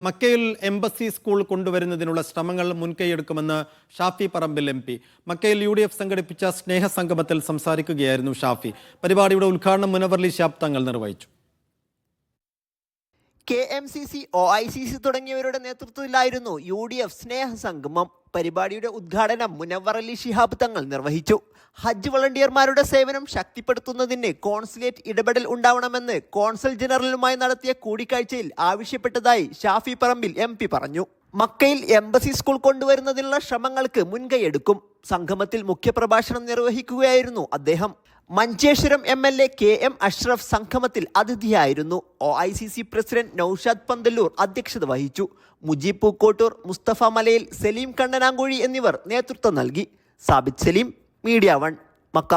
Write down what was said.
മക്കയിൽ embassy school കൊണ്ടുവരുന്നതിനുള്ള ശ്രമങ്ങൾ മുൻകൈയെടുക്കുമെന്ന് Shafi Parambil MP. മക്കയിൽ UDF സംഘടിപ്പിച്ച സ്നേഹസംഗമത്തിൽ സംസാരിക്കുകയായിരുന്നു ഷാഫി. പരിപാടിയുടെ ഉദ്ഘാടനം മുനവർലി ശിഹാബ് തങ്ങൾ നിർവഹിച്ചു. KMCC, OICC തുടങ്ങിയവരുടെ നേതൃത്വത്തിലായിരുന്നു UDF സ്നേഹസംഗമം. പരിപാടിയുടെ ഉദ്ഘാടനം മുനവർലി ശിഹാബ് തങ്ങൾ നിർവഹിച്ചു. ഹജ്ജ് വളണ്ടിയർമാരുടെ സേവനം ശക്തിപ്പെടുത്തുന്നതിന് കോൺസുലേറ്റ് ഇടപെടൽ ഉണ്ടാവണമെന്ന് കോൺസൽ ജനറലുമായി നടത്തിയ കൂടിക്കാഴ്ചയിൽ ആവശ്യപ്പെട്ടതായി ഷാഫി പറമ്പിൽ MP പറഞ്ഞു. മക്കയിൽ എംബസി സ്കൂൾ കൊണ്ടുവരുന്നതിനുള്ള ശ്രമങ്ങൾക്ക് മുൻകൈയെടുക്കും. സംഗമത്തിൽ മുഖ്യപ്രഭാഷണം നിർവഹിക്കുകയായിരുന്നു അദ്ദേഹം. മഞ്ചേശ്വരം MLA KM അഷ്റഫ് സംഗമത്തിൽ അതിഥിയായിരുന്നു. OICC പ്രസിഡന്റ് നൌഷാദ് പന്തല്ലൂർ അധ്യക്ഷത വഹിച്ചു. മുജീബ് പൂക്കോട്ടൂർ, മുസ്തഫ മലയിൽ, സലീം കണ്ണനാങ്കുഴി എന്നിവർ നേതൃത്വം നൽകി. Sabith Saleem, media 1, Mecca.